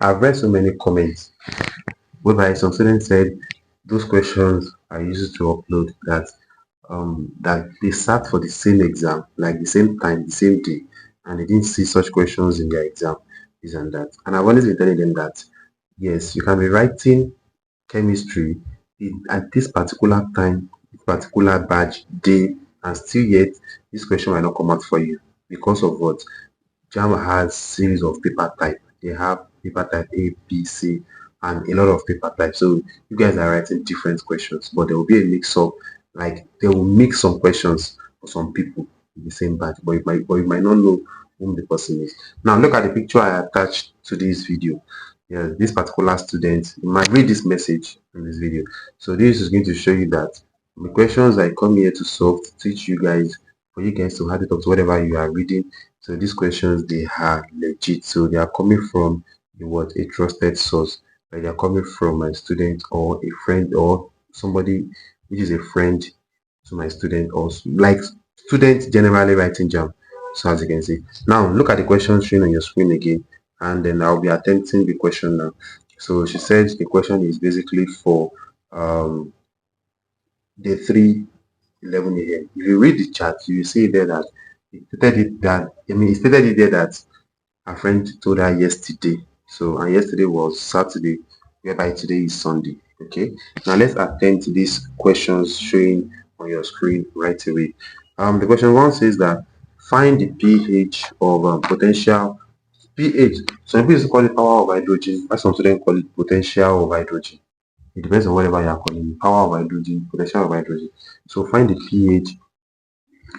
I've read so many comments whereby some students said those questions are used to upload that they sat for the same exam, like the same time, the same day, and they didn't see such questions in their exam, this and that. And I've always been telling them that yes, you can be writing chemistry at this particular time, particular batch, day, and still yet this question might not come out for you because of what? JAMB has series of paper type. They have paper type A, B, C, and a lot of paper types. So you guys are writing different questions, but there will be a mix up. Like they will mix some questions for some people in the same batch, but you might not know whom the person is. Now look at the picture I attached to this video. Yeah, this particular student, you might read this message in this video. So this is going to show you that the questions I come here to solve to teach you guys, for you guys to add it up to whatever you are reading. So these questions, they are legit. So they are coming from a trusted source. Like they are coming from a student or a friend or somebody which is a friend to my student, or like students generally writing JAMB. So as you can see, now look at the question shown on your screen again, and then I'll be attempting the question now. So she said the question is basically for day 3:11 a.m. If you read the chat, you will see there that it stated it there that her friend told her yesterday. So and yesterday was Saturday, whereby today is Sunday. Okay. Now let's attempt these questions showing on your screen right away. The question one says that find the pH of potential pH. Some people call it power of hydrogen, while some students call it potential of hydrogen. It depends on whatever you are calling it. Power of hydrogen, potential of hydrogen. So find the pH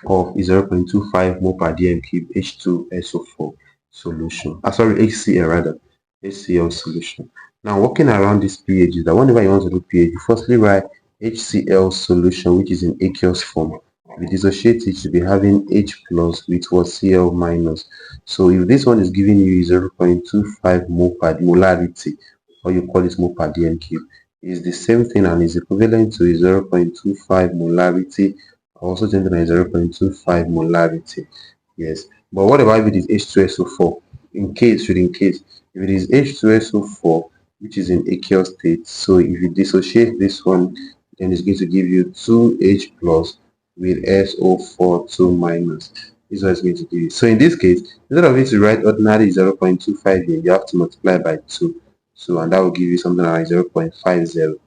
of 0.25 mole per dm cube H2SO4 solution. Sorry, HCl rather. HCl solution. Now, working around this pH is that whenever you want to do pH, you firstly write HCl solution, which is in aqueous form. We dissociate it to be having H plus with what Cl minus. So if this one is giving you 0.25 mole per molarity, or you call it mole per dm cube, is the same thing and is equivalent to 0.25 molarity, also generated by 0.25 molarity. Yes. But what about if it is H2SO4? In case, if it is H2SO4, which is in aqueous state, so if you dissociate this one, then it's going to give you 2H plus with SO4 2 minus. This is what it's going to give you. So in this case, instead of it to write ordinary 0.25 here, you have to multiply by 2. So and that will give you something like 0.50.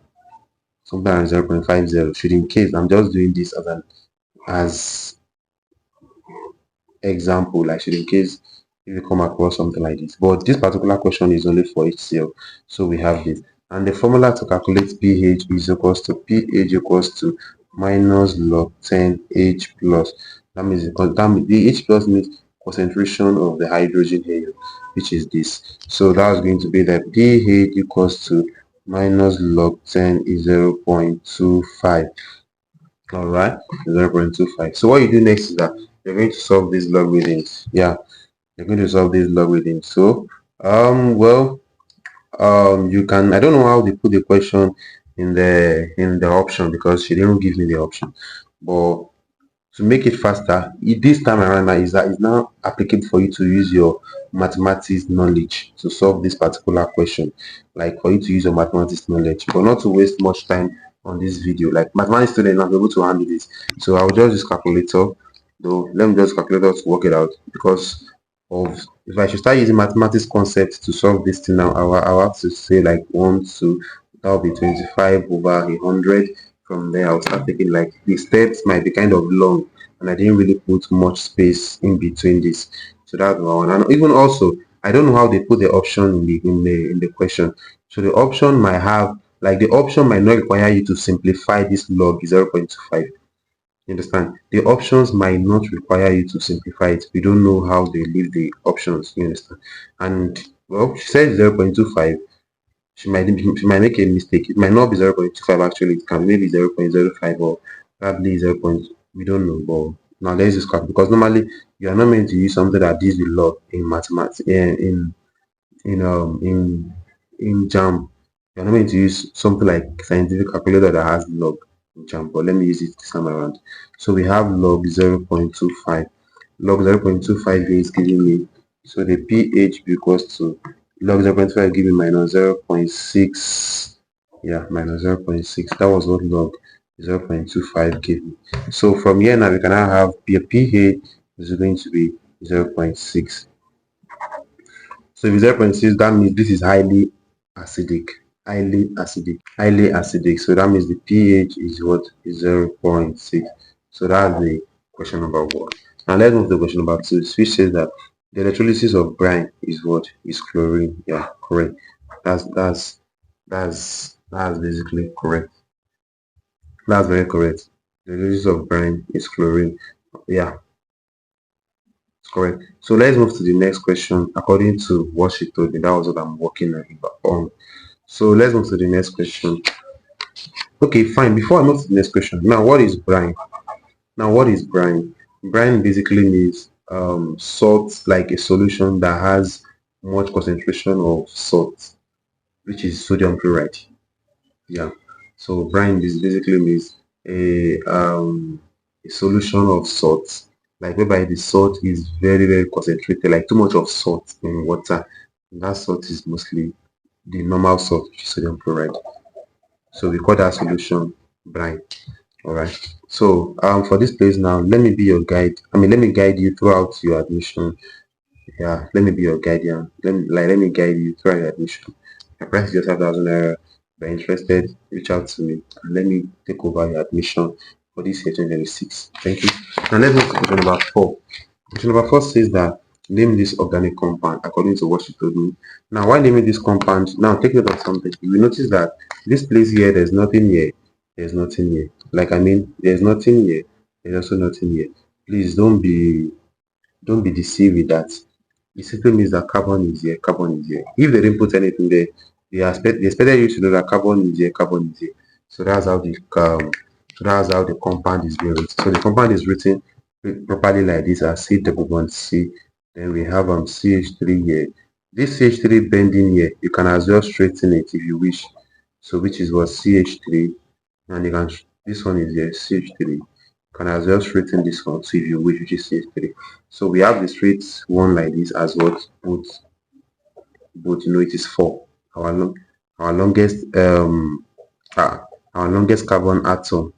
Something like 0.50. Should in case I'm just doing this as example, like should in case if you come across something like this. But this particular question is only for HCl, so we have this. And the formula to calculate pH is equals to pH equals to minus log 10 H plus. That means the H plus means concentration of the hydrogen here, which is this. So that's going to be that pH equals to minus log 10 is 0.25. All right, 0.25. So what you do next is that you're going to solve these logarithms. Yeah, you're going to solve these logarithms. So you can, I don't know how they put the question in the option because she didn't give me the option, but to make it faster, this time around now is now applicable for you to use your mathematics knowledge to solve this particular question. Like for you to use your mathematics knowledge, but not to waste much time on this video. Like mathematics student not be able to handle this. So I'll just use calculator. Though let me just calculator to work it out, because of if I should start using mathematics concepts to solve this thing now, I'll have to say like 1, 2, that will be 25 over 100. From there I'll start taking, like, the steps might be kind of long and I didn't really put much space in between this. So that's one. And even also I don't know how they put the option in the question. So the option might have, like, the option might not require you to simplify this log 0.25. You understand? The options might not require you to simplify it. We don't know how they leave the options. You understand? And well, she said 0.25. She might make a mistake. It might not be 0.25 actually. It can maybe 0.05 or probably 0. We don't know. But now let's just calculate, because normally you are not meant to use something that deals with log in mathematics, in um in in JAMB. You're not meant to use something like scientific calculator that has log in JAMB. But let me use it this time around. So we have log 0.25. Log 0.25 is giving me, so the pH equals to Log 0.5 give me minus 0.6. Yeah, minus 0.6. That was what log 0.25 gave me. So from here now we can now have pH is going to be 0.6. So if it's 0.6, that means this is highly acidic. Highly acidic. So that means the pH is what? Is 0.6. So that's the question number 1. Now let's move to question number 2, which says that the electrolysis of brine is what? Is chlorine. Yeah, correct. That's basically correct. That's very correct. The electrolysis of brine is chlorine. Yeah, it's correct. So let's move to the next question. According to what she told me, that was what I'm working on. So let's move to the next question. Okay, fine. Before I move to the next question, now what is brine? Now what is brine? Brine basically means salt, like a solution that has much concentration of salt, which is sodium chloride. Yeah. So brine is basically means a solution of salt, like whereby the salt is very concentrated, like too much of salt in water. And that salt is mostly the normal salt, which is sodium chloride. So we call that solution brine. All right. So for this place now, let me be your guide. Let me guide you throughout your admission. Yeah, let me be your guardian. Let me guide you throughout your admission. I price yourself 1,000 naira. If you're interested, reach out to me and let me take over your admission for this year 2026. Thank you. Now let's move to question number 4. Question number 4 says that name this organic compound according to what she told me. Now, why naming this compound? Now, take note of something. You will notice that this place here, there's nothing here. There's nothing here. There's nothing here. There's also nothing here. Please don't be deceived with that. It simply means that carbon is here, carbon is here. If they didn't put anything there, they expected you to know that carbon is here, carbon is here. So that's how the compound is being written. So the compound is written properly like this as C double bond C. Then we have CH3 here. This CH3 bending here, you can as well straighten it if you wish. So which is what CH3, and you can this one is here CH3. You can as well straighten this one so if you wish, which is CH3. So we have the straight one like this as what both it is 4. Our longest our longest carbon atom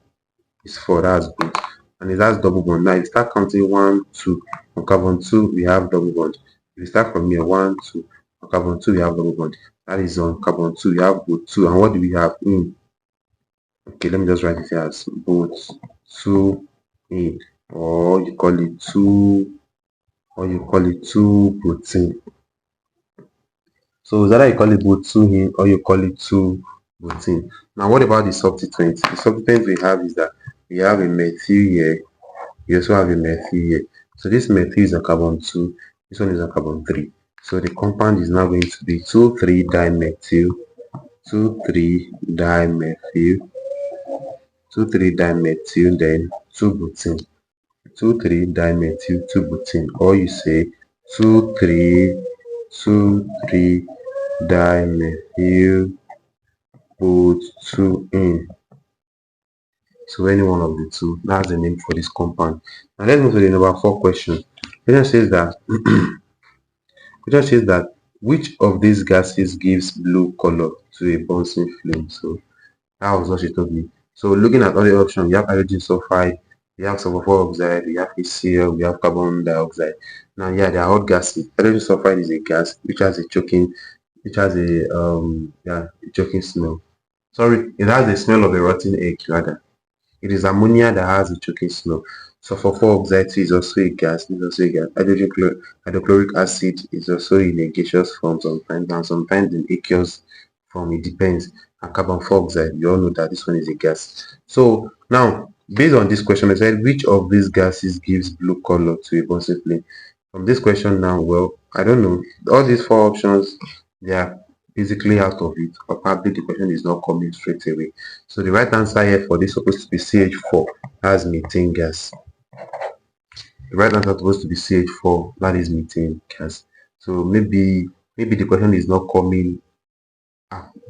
is 4. That's good. And it has double bond. Now if you start counting 1, 2 on carbon 2, we have double bond. If you start from here 1, 2 on carbon 2, we have double bond. That is on carbon 2, we have both 2. And what do we have in? Okay, let me just write it here as both 2 in, or you call it 2 protein. So either you call it both 2 in or you call it 2 protein. Now what about the substituents? The substituents we have is that we have a methyl here. We also have a methyl here. So this methyl is on carbon 2. This one is on carbon 3. So the compound is now going to be 2,3-dimethyl, 2,3-dimethyl, 2,3-dimethyl, then 2-butene. 2,3-dimethyl 2-butene, or you say 2,3-dimethyl butene. So any one of the two, that's the name for this compound. Now let's move to the number 4 question. It says that which of these gases gives blue color to a bouncing flame? So that was what she told me. So looking at all the options, we have hydrogen sulfide, we have sulfur oxide, we have HCl, we have carbon dioxide. Now, yeah, they are hot gases. Hydrogen sulfide is a gas which has a choking smell. Sorry, it has the smell of a rotten egg rather. It is ammonia that has a choking smell. Sulfur oxide is also a gas. It's also a gas. Hydrochloric acid is also in a gaseous form sometimes, and sometimes in aqueous form. It depends. And carbon dioxide, you all know that this one is a gas. So now, based on this question, I said which of these gases gives blue color to a bouncing flame? From this question now, well, I don't know. All these 4 options, they are basically out of it, or probably the question is not coming straight away. So the right answer here for this is supposed to be CH4, that's methane gas. The right answer is supposed to be CH4, that is methane gas. So maybe the question is not coming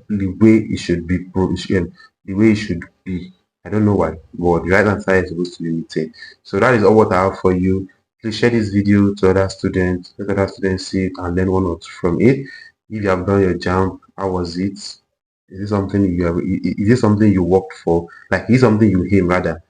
the way it should be, the way it should be. I don't know why, but the right answer is supposed to be methane. So that is all what I have for you. Please share this video to other students, let other students see it and learn one or two from it. If you have done your JAMB, how was it? Is it something you have? Is it something you worked for? Like, is it something you aim rather?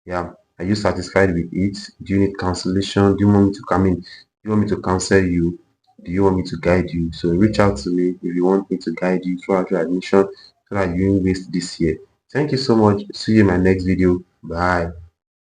Yeah. Are you satisfied with it? Do you need cancellation? Do you want me to come in? Do you want me to counsel you? Do you want me to guide you? So reach out to me if you want me to guide you throughout your admission so that you won't waste this year. Thank you so much. See you in my next video. Bye.